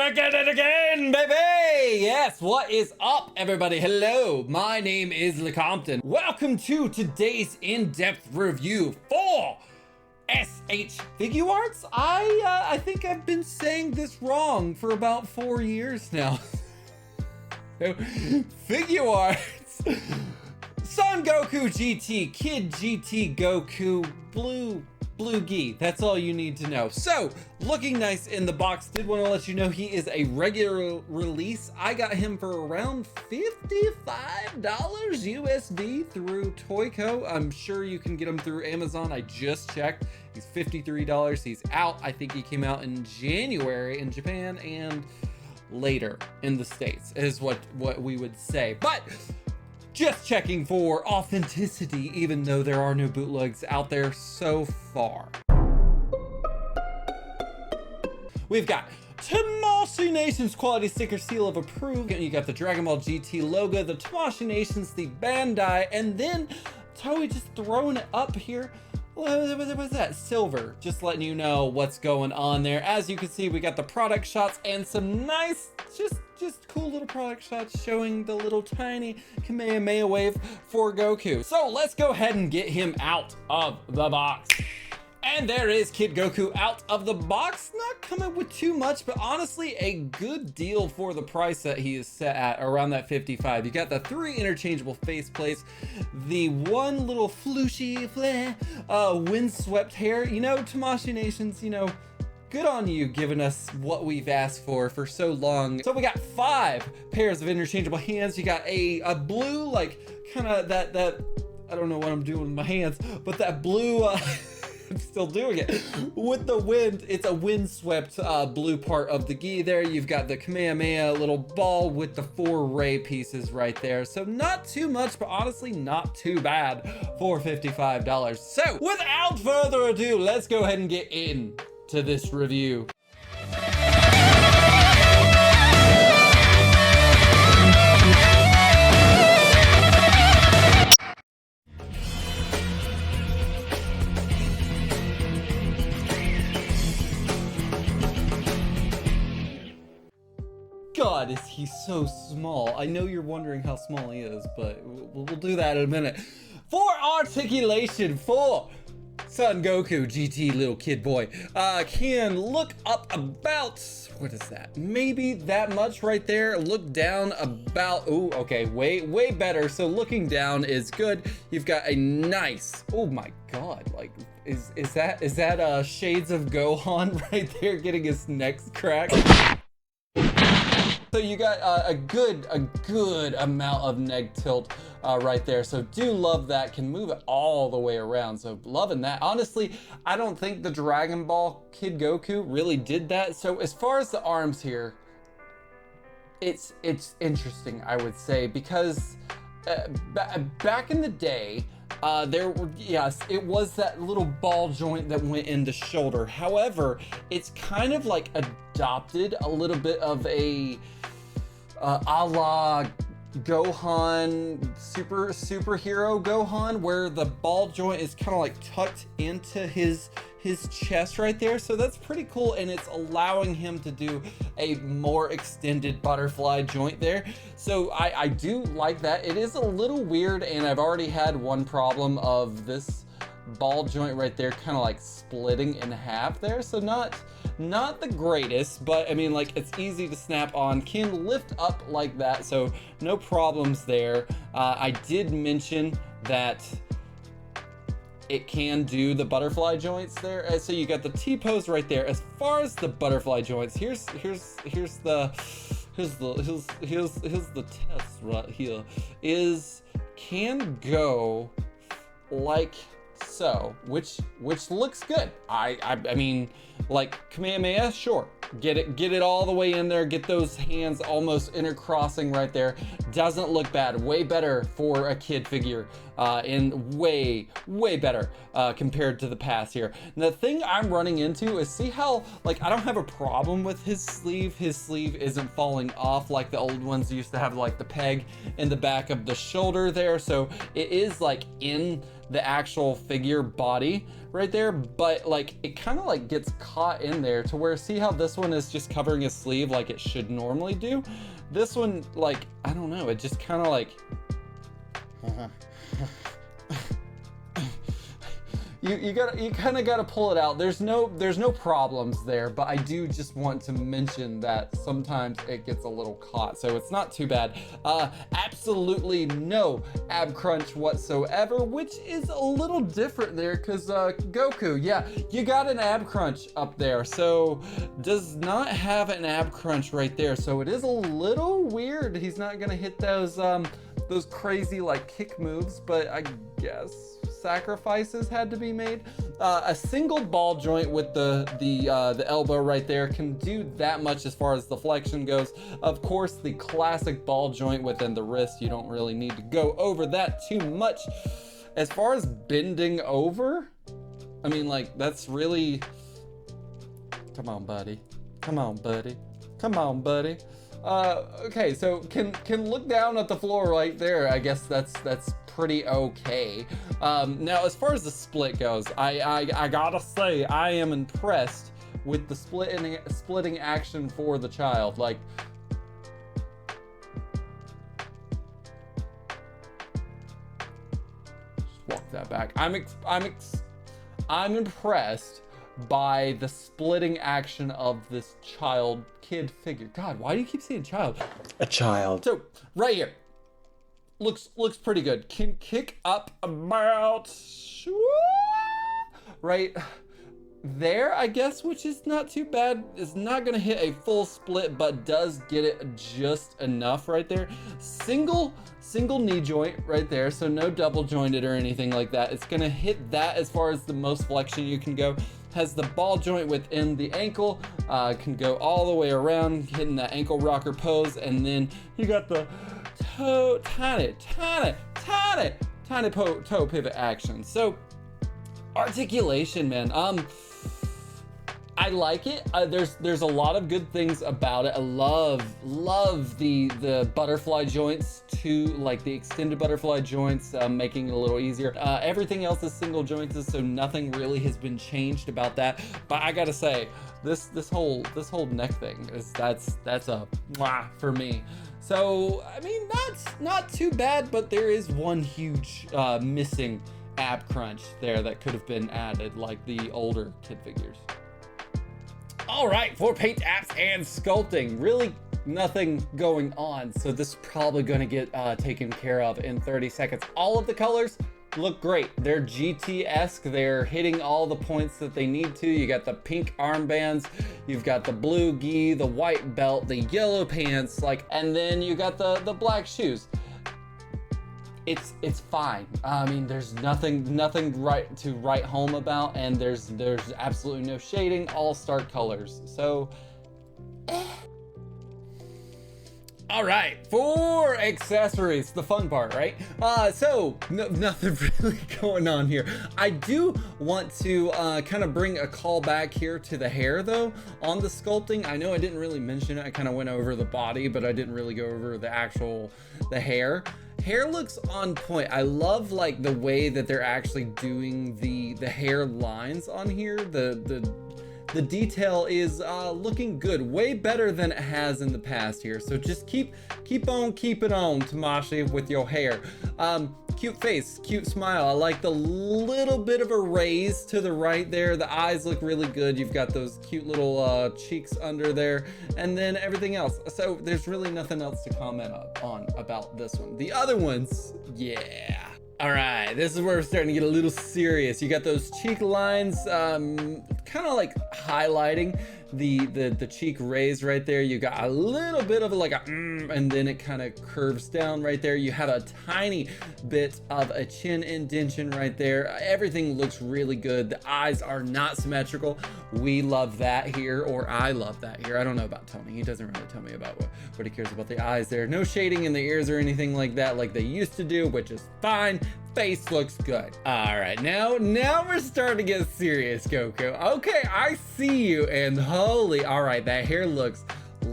Back at it again, baby! Yes, what is up, everybody? Hello, my name is LeCompton. Welcome to today's in-depth review for SH Figuarts. I think I've been saying this wrong for about 4 years now. Figuarts Son Goku GT, Kid GT Goku, Blue Gi. That's all you need to know. So, looking nice in the box. Did want to let you know he is a regular release. I got him for around $55 USD through Toyco. I'm sure you can get him through Amazon. I just checked. He's $53. He's out. I think he came out in January in Japan and later in the States is what we would say. But just checking for authenticity, even though there are no bootlegs out there so far. We've got Tamashii Nations quality sticker seal of approved. You got the Dragonball GT logo, the Tamashii Nations, the Bandai, and then Toei just throwing it up here. What's that? Silver. Just letting you know what's going on there. As you can see, we got the product shots and some nice, just cool little product shots showing the little tiny Kamehameha wave for Goku. So let's go ahead and get him out of the box. And there is Kid Goku out of the box. Not coming with too much, but honestly a good deal for the price that he is set at, around that 55. You got the 3 interchangeable faceplates, the 1 little flooshy flare, windswept hair. You know, Tamashii Nations, you know, good on you giving us what we've asked for so long. So we got 5 pairs of interchangeable hands. You got a blue, like kind of that I don't know what I'm doing with my hands, but that blue I'm still doing it with the wind. It's a windswept blue part of the gi there. You've got the Kamehameha little ball with the 4 ray pieces right there. So not too much, but honestly not too bad for $55. So without further ado, let's go ahead and get into this review. God, is he so small? I know you're wondering how small he is, but we'll do that in a minute. For articulation, for Son Goku GT, little kid boy, can look up about, what is that? Maybe that much right there. Look down about, oh, okay, way better. So looking down is good. You've got a nice, oh my God, like, is that Shades of Gohan right there getting his neck cracked? So you got a good amount of neg tilt right there. So do love that. Can move it all the way around. So loving that. Honestly, I don't think the Dragon Ball Kid Goku really did that. So as far as the arms here, it's interesting, I would say, because back in the day, yes, it was that little ball joint that went in the shoulder. However, it's kind of like adopted a little bit of a a la Gohan, superhero Gohan, where the ball joint is kind of like tucked into his chest right there. So that's pretty cool, and it's allowing him to do a more extended butterfly joint there. So I do like that. It is a little weird, and I've already had one problem of this ball joint right there kind of like splitting in half there. So not the greatest, but I mean, like, it's easy to snap on, can lift up like that, so no problems there. I did mention that it can do the butterfly joints there. So you got the T-pose right there. As far as the butterfly joints, here's the test right here. Can go like so, which looks good. I mean, like Kamehameha, sure, get it all the way in there, get those hands almost intercrossing right there. Doesn't look bad. Way better for a kid figure, and way better compared to the past here. And the thing I'm running into is, see how, like, I don't have a problem with his sleeve. His sleeve isn't falling off like the old ones used to have, like the peg in the back of the shoulder there. So it is like in the actual figure body right there, but like it kind of like gets caught in there to where, see how this one is just covering his sleeve like it should normally do? This one, like, I don't know, it just kind of like you kind of gotta pull it out. There's no problems there, but I do just want to mention that sometimes it gets a little caught, so it's not too bad. Absolutely no ab crunch whatsoever, which is a little different there, because Goku, yeah, you got an ab crunch up there, so does not have an ab crunch right there, so it is a little weird. He's not gonna hit those crazy like kick moves, but I guess sacrifices had to be made. A single ball joint with the elbow right there can do that much as far as the flexion goes. Of course, the classic ball joint within the wrist, you don't really need to go over that too much. As far as bending over, I mean, like, that's really, come on, buddy. Come on, buddy. Come on, buddy. Okay, so can look down at the floor right there. I guess that's pretty okay. Now, as far as the split goes, I gotta say, I am impressed with the splitting action for the child. Like, just walk that back. I'm impressed by the splitting action of this kid figure. God, why do you keep saying child? A child. So right here, looks pretty good. Can kick up about right there, I guess, which is not too bad. Is not gonna hit a full split, but does get it just enough right there. Single knee joint right there, so no double jointed or anything like that. It's gonna hit that as far as the most flexion you can go. Has the ball joint within the ankle, can go all the way around, hitting that ankle rocker pose, and then you got the tiny toe pivot action. So articulation, man. I like it. There's a lot of good things about it. I love the butterfly joints too, like the extended butterfly joints, making it a little easier. Everything else is single jointed, so nothing really has been changed about that. But I gotta say, this whole neck thing that's a mwah for me. So I mean, not too bad, but there is one huge missing ab crunch there that could have been added, like the older kid figures. All right, for paint apps and sculpting, really nothing going on, so this is probably gonna get taken care of in 30 seconds. All of the colors look great. They're GT-esque. They're hitting all the points that they need to. You got the pink armbands, you've got the blue gi, the white belt, the yellow pants, like, and then you got the black shoes. It's fine. I mean, there's nothing right to write home about, and there's absolutely no shading, all start colors. So all right, for accessories, the fun part, right? So nothing really going on here. I do want to kind of bring a call back here to the hair though on the sculpting. I know I didn't really mention it. I kind of went over the body, but I didn't really go over the hair. Hair looks on point. I love like the way that they're actually doing the hair lines on here. The detail is looking good, way better than it has in the past here. So just keep on keeping on, Tamashii, with your hair. Cute face, cute smile. I like the little bit of a raise to the right there. The eyes look really good. You've got those cute little cheeks under there, and then everything else. So there's really nothing else to comment on about this one. The other ones, yeah. All right, this is where we're starting to get a little serious. You got those cheek lines, kind of like highlighting the cheek raise right there. You got a little bit of like a and then it kind of curves down right there. You have a tiny bit of a chin indentation right there. Everything looks really good. The eyes are not symmetrical. We love that here, or I love that here. I don't know about Tony. He doesn't really tell me about what he cares about the eyes there. No shading in the ears or anything like that like they used to do, which is fine. Face looks good. All right, now we're starting to get serious, Goku. Okay, I see you, and holy, all right, that hair looks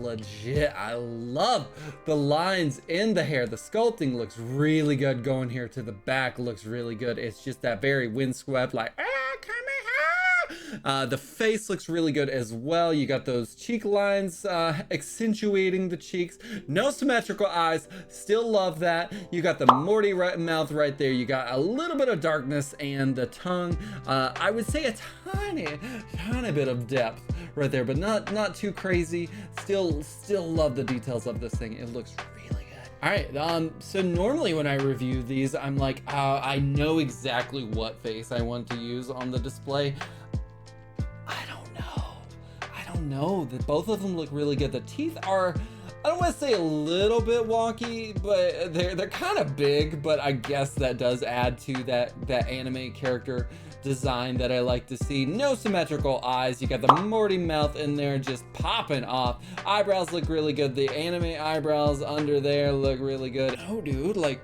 legit. I love the lines in the hair. The sculpting looks really good going here to the back, looks really good. It's just that very windswept, like, the face looks really good as well. You got those cheek lines accentuating the cheeks. No symmetrical eyes, still love that. You got the Morty mouth right there. You got a little bit of darkness and the tongue. I would say a tiny bit of depth right there, but not too crazy. Still love the details of this thing. It looks really good. All right, so normally when I review these, I'm like, I know exactly what face I want to use on the display. I don't know that both of them look really good. The teeth are, I don't want to say a little bit wonky, but they're kind of big, but I guess that does add to that anime character design that I like to see. No symmetrical eyes. You got the Morty mouth in there just popping off. Eyebrows look really good. The anime eyebrows under there look really good. Oh, dude, like,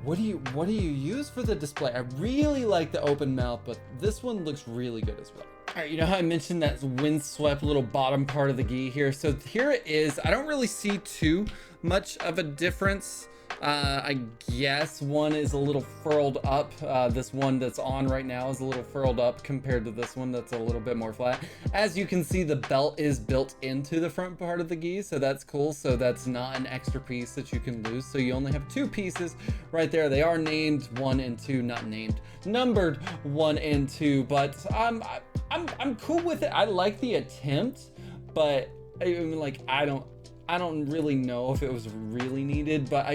what do you use for the display? I really like the open mouth, but this one looks really good as well. All right, you know how I mentioned that windswept little bottom part of the gi here? So here it is. I don't really see too much of a difference. I guess one is a little furled up. This one that's on right now is a little furled up compared to this one that's a little bit more flat. As you can see, the belt is built into the front part of the gi, so that's cool. So that's not an extra piece that you can lose. So you only have 2 pieces right there. They are named 1 and 2, not named, numbered 1 and 2, but I'm cool with it. I like the attempt, but I mean, like, I don't really know if it was really needed, but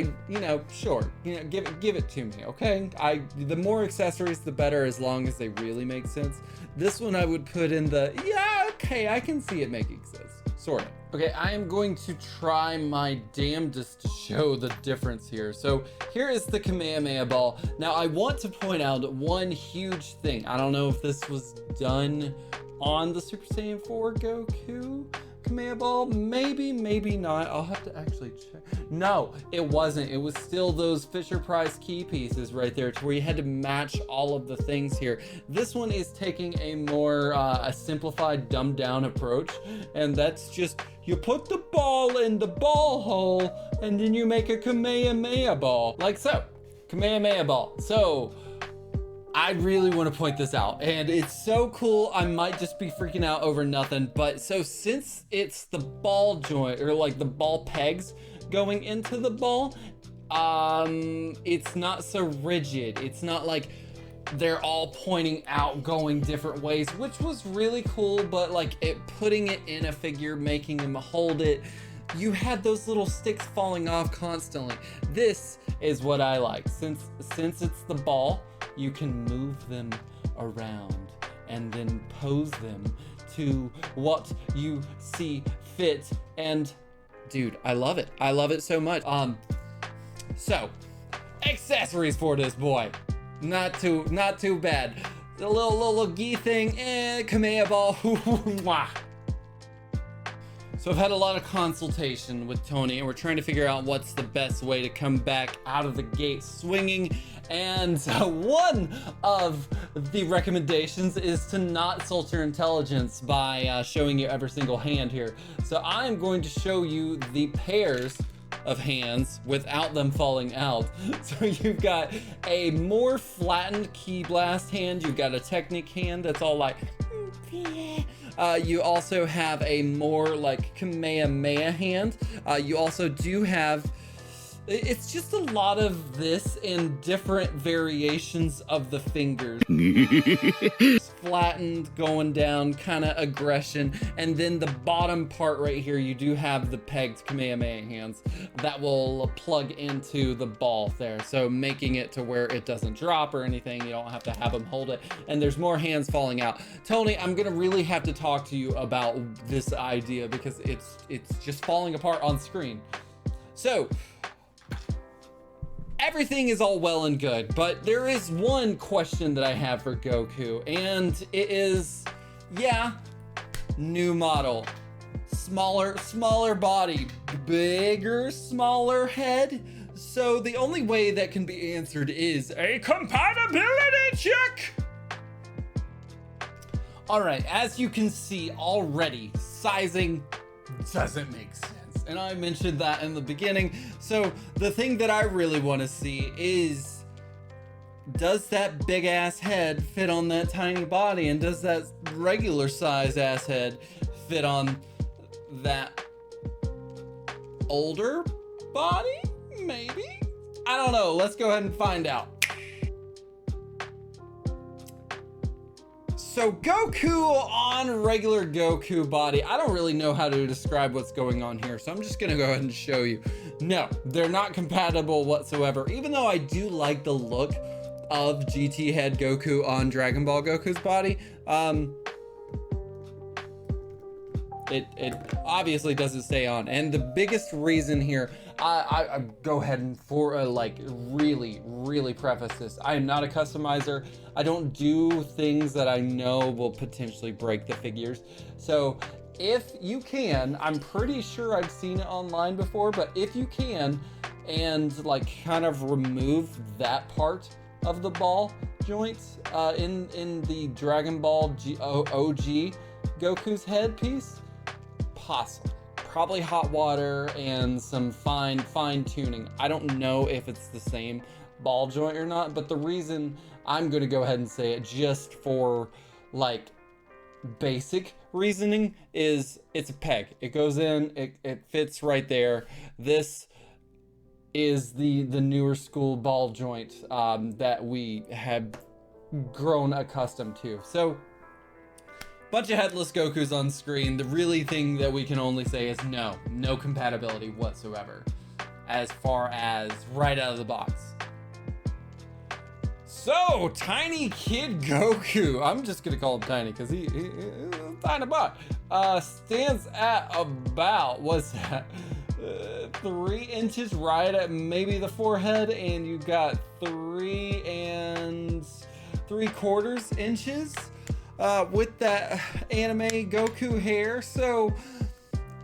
sure, give it to me, okay? The more accessories, the better, as long as they really make sense. This one I would put in the, yeah, okay, I can see it making sense, sort of. Okay, I am going to try my damnedest to show the difference here. So here is the Kamehameha ball. Now I want to point out one huge thing. I don't know if this was done on the Super Saiyan 4 Goku Kamehameha ball, maybe not. I'll have to actually check. No, it wasn't. It was still those Fisher-Price key pieces right there, to where you had to match all of the things here. This one is taking a more a simplified, dumbed down approach, and that's just, you put the ball in the ball hole and then you make a Kamehameha ball, like so. Kamehameha ball. So I really want to point this out, and it's so cool. I might just be freaking out over nothing, but so since it's the ball joint, or like the ball pegs going into the ball, it's not so rigid. It's not like they're all pointing out, going different ways, which was really cool, but like putting it in a figure, making them hold it, you had those little sticks falling off constantly. This is what I like. Since it's the ball, you can move them around and then pose them to what you see fit. And dude, I love it. I love it so much. So accessories for this boy, not too bad. The little gi thing, Kamehameha ball. So I've had a lot of consultation with Tony, and we're trying to figure out what's the best way to come back out of the gate swinging. And one of the recommendations is to not insult your intelligence by showing you every single hand here. So I'm going to show you the pairs of hands without them falling out. So you've got a more flattened Ki Blast hand. You've got a Technic hand that's all like, you also have a more like Kamehameha hand. You also do have, it's just a lot of this in different variations of the fingers. Flattened, going down, kind of aggression. And then the bottom part right here, you do have the pegged Kamehameha hands that will plug into the ball there. So making it to where it doesn't drop or anything. You don't have to have them hold it. And there's more hands falling out. Tony, I'm gonna really have to talk to you about this idea because it's just falling apart on screen. So, everything is all well and good, but there is one question that I have for Goku, and it is, yeah, new model. Smaller body, bigger, smaller head. So the only way that can be answered is a compatibility check. All right, as you can see already, sizing doesn't make sense. And I mentioned that in the beginning. So the thing that I really want to see is, does that big ass head fit on that tiny body? And does that regular size ass head fit on that older body? Maybe? I don't know. Let's go ahead and find out. So Goku on regular Goku body. I don't really know how to describe what's going on here, so I'm just gonna go ahead and show you. No, they're not compatible whatsoever, even though I do like the look of GT head Goku on Dragon Ball Goku's body. It obviously doesn't stay on, and the biggest reason here, I go ahead and really preface this. I am not a customizer. I don't do things that I know will potentially break the figures. So if you can, I'm pretty sure I've seen it online before, but if you can, and like kind of remove that part of the ball joint in the Dragon Ball OG Goku's head piece, possibly. Probably hot water and some fine tuning. I don't know if it's the same ball joint or not, but the reason I'm gonna go ahead and say it just for like basic reasoning is it's a peg. It goes in, it fits right there. This is the newer school ball joint that we have grown accustomed to. So bunch of headless Gokus on screen. The really thing that we can only say is no compatibility whatsoever as far as right out of the box. So Tiny Kid Goku, I'm just gonna call him Tiny because he's a tiny butt, stands at about, what's that, 3 inches right at maybe the forehead, and you got 3 3/4 inches with that anime Goku hair, so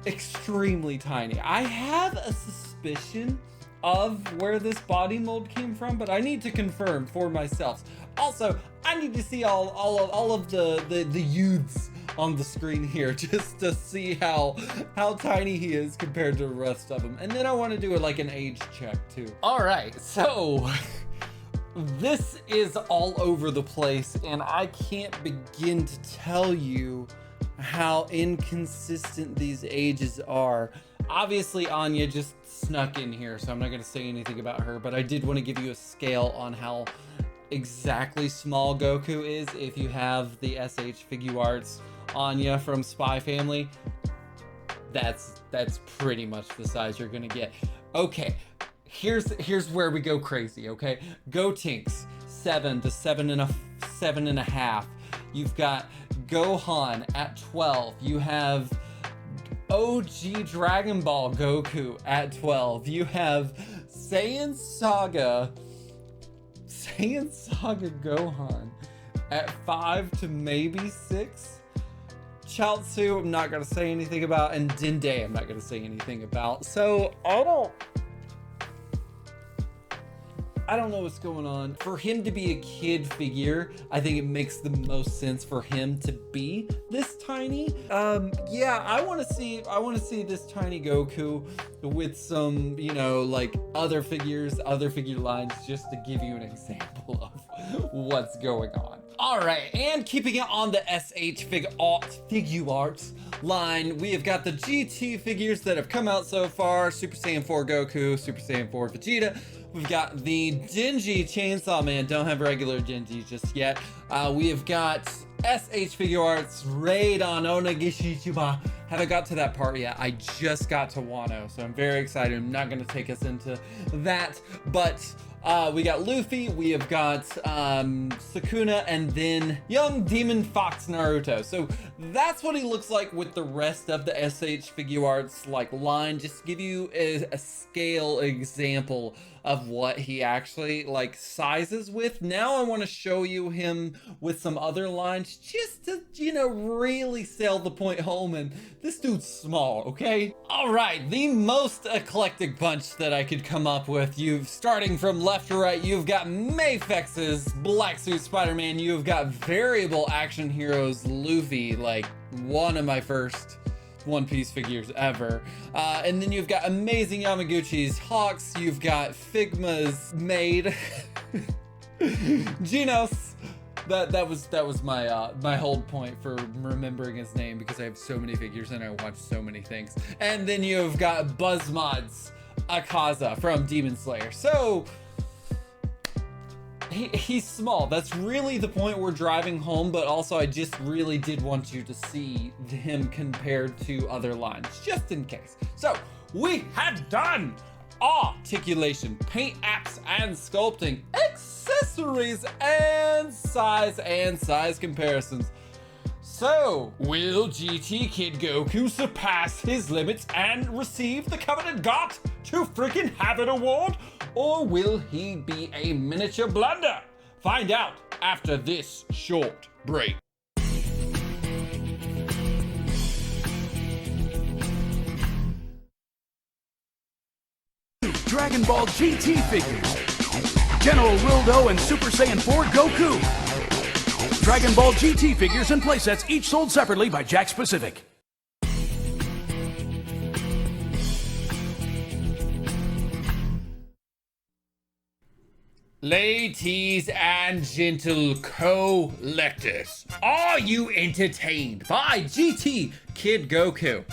extremely tiny. I have a suspicion of where this body mold came from, but I need to confirm for myself. Also, I need to see all of the youths on the screen here just to see how tiny he is compared to the rest of them, and then I want to do it like an age check too. All right, so this is all over the place, and I can't begin to tell you how inconsistent these ages are. Obviously, Anya just snuck in here, so I'm not going to say anything about her, but I did want to give you a scale on how exactly small Goku is. If you have the SH Figuarts Anya from Spy Family, that's pretty much the size you're going to get. Okay. Here's where we go crazy, okay? Gotenks, 7 to 7.5. You've got Gohan at 12. You have OG Dragon Ball Goku at 12. You have Saiyan Saga Gohan at 5 to maybe 6. Chaozu, I'm not gonna say anything about, and Dende, I'm not gonna say anything about. So I don't know what's going on. For him to be a kid figure, I think it makes the most sense for him to be this tiny. Yeah, I want to see this tiny Goku with some, like other figure lines, just to give you an example of what's going on. All right, and keeping it on the SH Figuarts line, we have got the GT figures that have come out so far: Super Saiyan 4 Goku, Super Saiyan 4 Vegeta. We've got the Denji Chainsaw Man. Don't have regular Denji just yet. We have got SH Figuarts Raidon Onegishichiba. Haven't got to that part yet. I just got to Wano, so I'm very excited. I'm not going to take us into that, but we got Luffy, we have got Sukuna, and then young Demon Fox Naruto. So that's what he looks like with the rest of the SH Figuarts line, just to give you a scale example of what he actually sizes with. Now I want to show you him with some other lines just to, really sail the point home, and this dude's small, okay? All right, the most eclectic bunch that I could come up with. Starting from left to right, you've got Mafex's Black Suit Spider-Man. You've got variable action heroes Luffy, one of my first One Piece figures ever. And then you've got amazing Yamaguchi's Hawks. You've got Figma's Maid. Genos. That was my my hold point for remembering his name, because I have so many figures and I watch so many things. And then you've got Buzzmod's Akaza from Demon Slayer. So he's small. That's really the point we're driving home, but also I just really did want you to see him compared to other lines, just in case. So we had done articulation, paint apps and sculpting, accessories and size comparisons. So, will GT Kid Goku surpass his limits and receive the coveted Got to freaking Have It award? Or will he be a miniature blunder? Find out after this short break. Dragonball GT figures. General Rildo and Super Saiyan 4 Goku. Dragonball GT figures and playsets, each sold separately by Jakks Pacific. Ladies and gentle collectors, are you entertained by GT Kid Goku?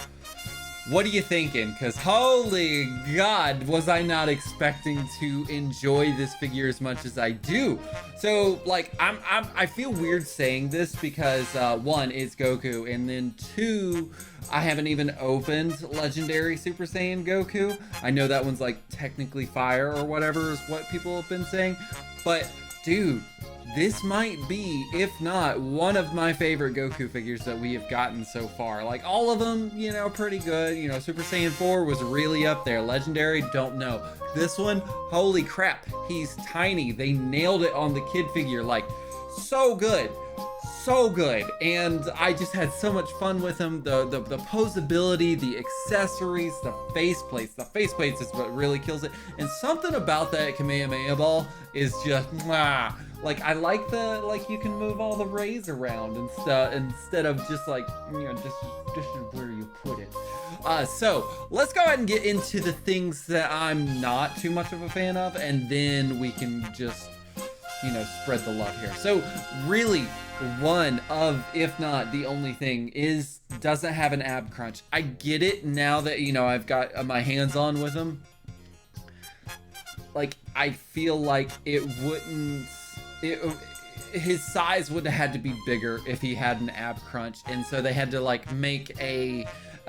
What are you thinking? Because holy God, was I not expecting to enjoy this figure as much as I do. So like, I feel weird saying this because one, it's Goku, and then two, I haven't even opened Legendary Super Saiyan Goku. I know that one's like technically fire or whatever is what people have been saying, but dude, this might be, if not, one of my favorite Goku figures that we have gotten so far. Like, all of them, you know, pretty good. You know, Super Saiyan 4 was really up there. Legendary, don't know. This one, holy crap, he's tiny. They nailed it on the kid figure. Like, so good. So good. And I just had so much fun with him. The posability, the accessories, the faceplates. The faceplates is what really kills it. And something about that Kamehameha ball is just, mwah. Like, I like the, like, you can move all the rays around and stuff instead of just like, you know, just where you put it. So let's go ahead and get into the things that I'm not too much of a fan of, and then we can just, you know, spread the love here. So really, one of, if not the only thing, is doesn't have an ab crunch. I get it now that, you know, I've got my hands on with him. Like, I feel like it wouldn't, his size would have had to be bigger if he had an ab crunch, and so they had to like make a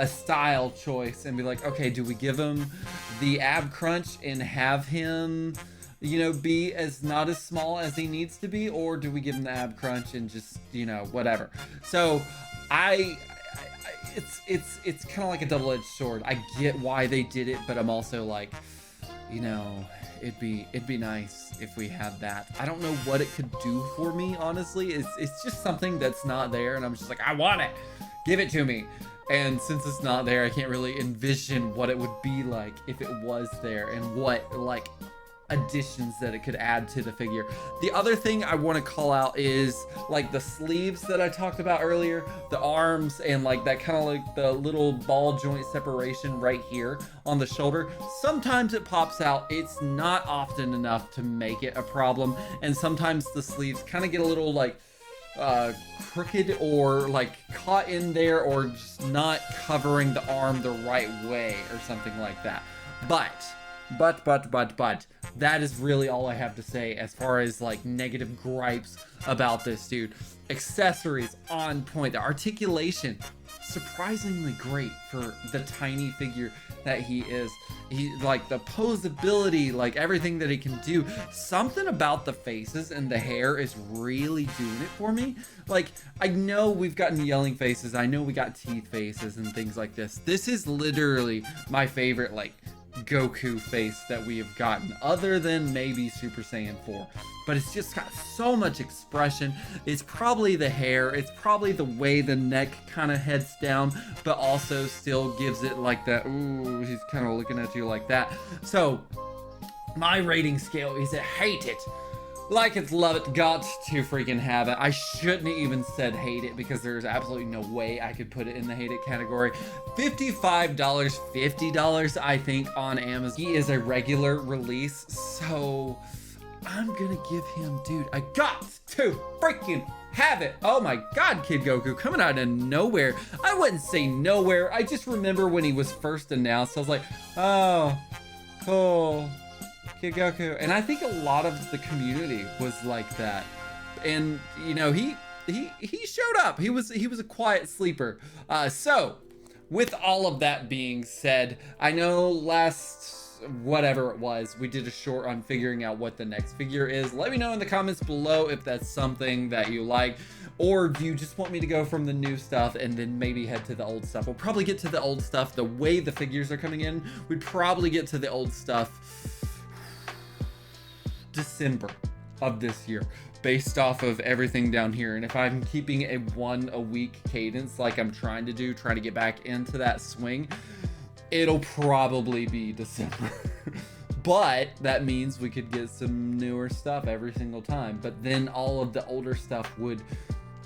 style choice and be like, okay, do we give him the ab crunch and have him, you know, be as not as small as he needs to be, or do we give him the ab crunch and just, you know, whatever. So it's kind of like a double-edged sword. I get why they did it, but I'm also like, you know, it'd be nice if we had that. I don't know what it could do for me, honestly. It's just something that's not there, and I'm just like, I want it, give it to me. And since it's not there, I can't really envision what it would be like if it was there, and what like additions that it could add to the figure. The other thing I want to call out is like the sleeves that I talked about earlier, the arms, and like that kind of like the little ball joint separation right here on the shoulder. Sometimes it pops out. It's not often enough to make it a problem, and sometimes the sleeves kind of get a little like crooked or like caught in there, or just not covering the arm the right way or something like that. But that is really all I have to say as far as like negative gripes about this dude. Accessories on point. The articulation, surprisingly great for the tiny figure that he is. He, like, the posability, like everything that he can do. Something about the faces and the hair is really doing it for me. Like, I know we've gotten yelling faces. I know we got teeth faces and things like this. This is literally my favorite, like, Goku face that we have gotten, other than maybe Super Saiyan 4. But it's just got so much expression. It's probably the hair, it's probably the way the neck kind of heads down, but also still gives it like that, ooh, he's kind of looking at you like that. So my rating scale is a hate it Like it, love it, got to freaking have it. I shouldn't even said hate it because there's absolutely no way I could put it in the hate it category. $55, $50 I think on Amazon. He is a regular release, so I'm gonna give him, dude, I got to freaking have it. Oh my god, Kid Goku coming out of nowhere. I wouldn't say nowhere. I just remember when he was first announced, I was like, oh, cool, Kid Goku. And I think a lot of the community was like that. And you know, he showed up. He was a quiet sleeper. So with all of that being said, I know last whatever it was, we did a short on figuring out what the next figure is. Let me know in the comments below if that's something that you like, or do you just want me to go from the new stuff and then maybe head to the old stuff? We'll probably get to the old stuff. The way the figures are coming in, we'd probably get to the old stuff December of this year, based off of everything down here. And if I'm keeping a 1 a week cadence like I'm trying to do, trying to get back into that swing, it'll probably be December. But that means we could get some newer stuff every single time. But then all of the older stuff would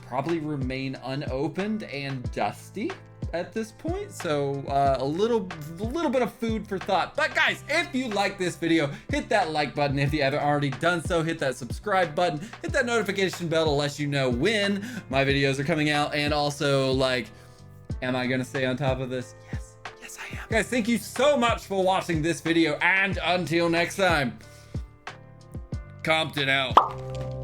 probably remain unopened and dusty at this point. So a little bit of food for thought. But guys, if you like this video, hit that like button. If you haven't already done so, hit that subscribe button, hit that notification bell to let you know when my videos are coming out. And also, like, am I gonna stay on top of this? Yes. Yes, I am. Guys, thank you so much for watching this video, and until next time, Compton out.